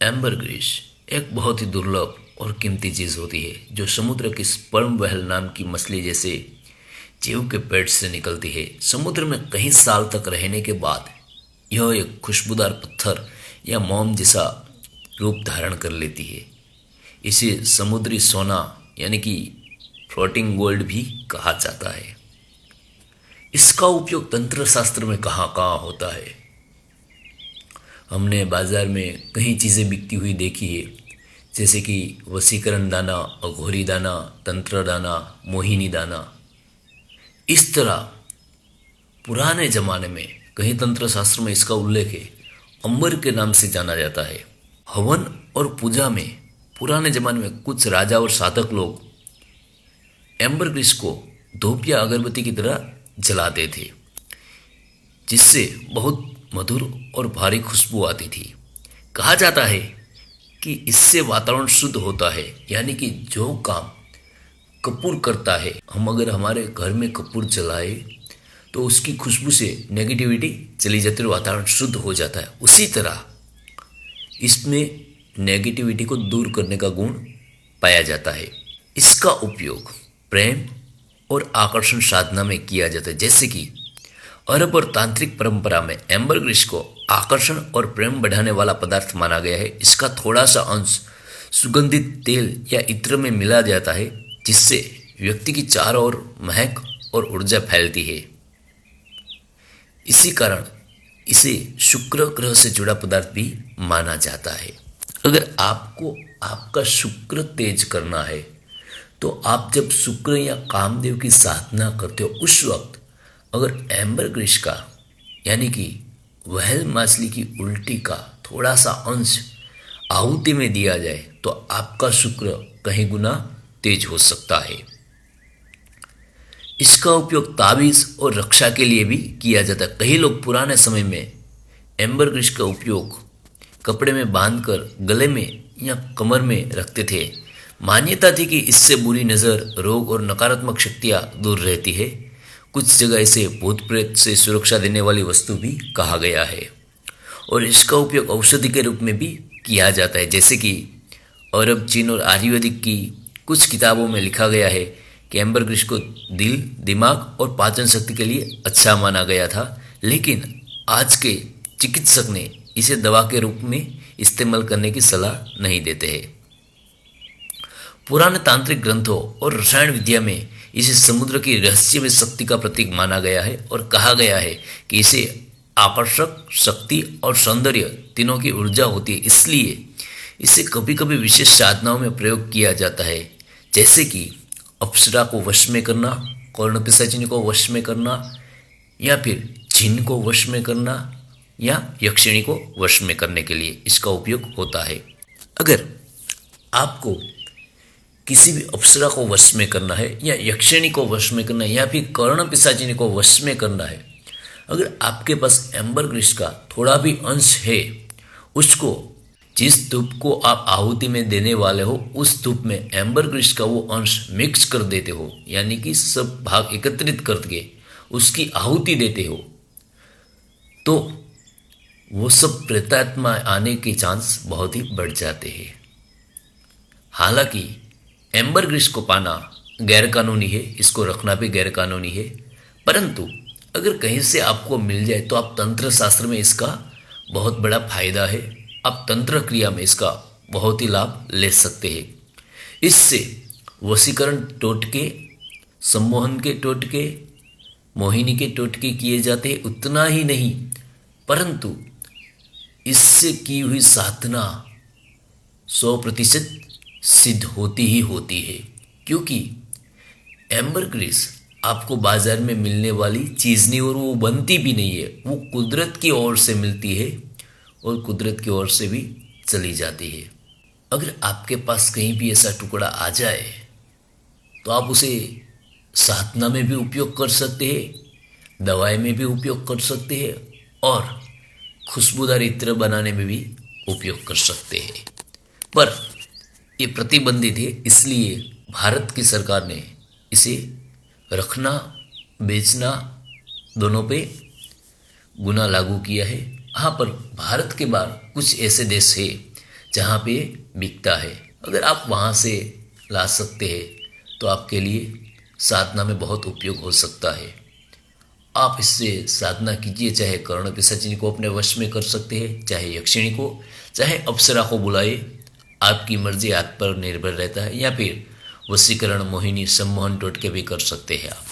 एम्बरग्रिश एक बहुत ही दुर्लभ और कीमती चीज़ होती है जो समुद्र की स्पर्म व्हेल नाम की मछली जैसे जीव के पेट से निकलती है। समुद्र में कई साल तक रहने के बाद यह एक खुशबूदार पत्थर या मोम जैसा रूप धारण कर लेती है। इसे समुद्री सोना यानी कि फ्लोटिंग गोल्ड भी कहा जाता है। इसका उपयोग तंत्र शास्त्र में कहाँ कहाँ होता है। हमने बाजार में कई चीज़ें बिकती हुई देखी है, जैसे कि वशीकरण दाना, अघोरी दाना, तंत्र दाना, मोहिनी दाना। इस तरह पुराने ज़माने में कहीं तंत्र शास्त्र में इसका उल्लेख है। अंबर के नाम से जाना जाता है। हवन और पूजा में पुराने ज़माने में कुछ राजा और साधक लोग एम्बरग्रिस को धूप या अगरबत्ती की तरह जलाते थे, जिससे बहुत मधुर और भारी खुशबू आती थी। कहा जाता है कि इससे वातावरण शुद्ध होता है, यानी कि जो काम कपूर करता है, हम अगर हमारे घर में कपूर जलाए तो उसकी खुशबू से नेगेटिविटी चली जाती है और वातावरण शुद्ध हो जाता है। उसी तरह इसमें नेगेटिविटी को दूर करने का गुण पाया जाता है। इसका उपयोग प्रेम और आकर्षण साधना में किया जाता है। जैसे कि अरब और तांत्रिक परंपरा में एम्बरग्रिस को आकर्षण और प्रेम बढ़ाने वाला पदार्थ माना गया है। इसका थोड़ा सा अंश सुगंधित तेल या इत्र में मिला जाता है, जिससे व्यक्ति की चारों ओर महक और ऊर्जा फैलती है। इसी कारण इसे शुक्र ग्रह से जुड़ा पदार्थ भी माना जाता है। अगर आपको आपका शुक्र तेज करना है तो आप जब शुक्र या कामदेव की साधना करते हो, उस वक्त अगर एम्बरग्रिस का यानी कि व्हेल मछली की उल्टी का थोड़ा सा अंश आहुति में दिया जाए तो आपका शुक्र कहीं गुना तेज हो सकता है। इसका उपयोग ताबीज़ और रक्षा के लिए भी किया जाता है। कई लोग पुराने समय में एम्बरग्रिस का उपयोग कपड़े में बांधकर गले में या कमर में रखते थे। मान्यता थी कि इससे बुरी नज़र, रोग और नकारात्मक शक्तियाँ दूर रहती है। कुछ जगह इसे भूत प्रेत से सुरक्षा देने वाली वस्तु भी कहा गया है और इसका उपयोग औषधि के रूप में भी किया जाता है। जैसे कि अरब, चीन और आयुर्वेदिक की कुछ किताबों में लिखा गया है कि एम्बरग्रिस को दिल, दिमाग और पाचन शक्ति के लिए अच्छा माना गया था, लेकिन आज के चिकित्सक ने इसे दवा के रूप में इस्तेमाल करने की सलाह नहीं देते हैं। पुराने तांत्रिक ग्रंथों और रसायन विद्या में इसे समुद्र की रहस्यमय शक्ति का प्रतीक माना गया है और कहा गया है कि इसे आकर्षक शक्ति और सौंदर्य तीनों की ऊर्जा होती है। इसलिए इसे कभी कभी विशेष साधनाओं में प्रयोग किया जाता है, जैसे कि अप्सरा को वश में करना, कर्ण पिशाचिनी को वश में करना, या फिर जिन को वश में करना, या यक्षिणी को वश में करने के लिए इसका उपयोग होता है। अगर आपको किसी भी अप्सरा को वश में करना है या यक्षिणी को वश में करना है या फिर कर्ण पिशाचिनी को वश में करना है, अगर आपके पास एम्बरग्रिस का थोड़ा भी अंश है, उसको जिस धूप को आप आहुति में देने वाले हो उस धूप में एम्बरग्रिस का वो अंश मिक्स कर देते हो, यानी कि सब भाग एकत्रित करके उसकी आहुति देते हो, तो वो सब प्रेतात्मा आने के चांस बहुत ही बढ़ जाते हैं। हालांकि एम्बरग्रिस को पाना गैरकानूनी है, इसको रखना भी गैरकानूनी है, परंतु अगर कहीं से आपको मिल जाए तो आप तंत्र शास्त्र में इसका बहुत बड़ा फायदा है। आप तंत्र क्रिया में इसका बहुत ही लाभ ले सकते हैं। इससे वशीकरण टोटके, सम्मोहन के टोटके, मोहिनी के टोटके किए जाते हैं। उतना ही नहीं, परंतु इससे की हुई साधना 100% सिद्ध होती ही होती है, क्योंकि एम्बरग्रिस आपको बाजार में मिलने वाली चीज़ नहीं और वो बनती भी नहीं है। वो कुदरत की ओर से मिलती है और कुदरत की ओर से भी चली जाती है। अगर आपके पास कहीं भी ऐसा टुकड़ा आ जाए तो आप उसे साधना में भी उपयोग कर सकते हैं, दवाई में भी उपयोग कर सकते हैं और खुशबूदार इत्र बनाने में भी उपयोग कर सकते हैं। पर ये प्रतिबंधित है, इसलिए भारत की सरकार ने इसे रखना, बेचना दोनों पे गुना लागू किया है। हाँ, पर भारत के बाहर कुछ ऐसे देश है जहाँ पे बिकता है। अगर आप वहाँ से ला सकते हैं तो आपके लिए साधना में बहुत उपयोग हो सकता है। आप इससे साधना कीजिए, चाहे कर्ण पिशाचिनी को अपने वश में कर सकते हैं, चाहे यक्षिणी को, चाहे अप्सरा को बुलाए, आपकी मर्जी आप पर निर्भर रहता है। या फिर वशीकरण, मोहिनी, सम्मोहन टोटके भी कर सकते हैं आप।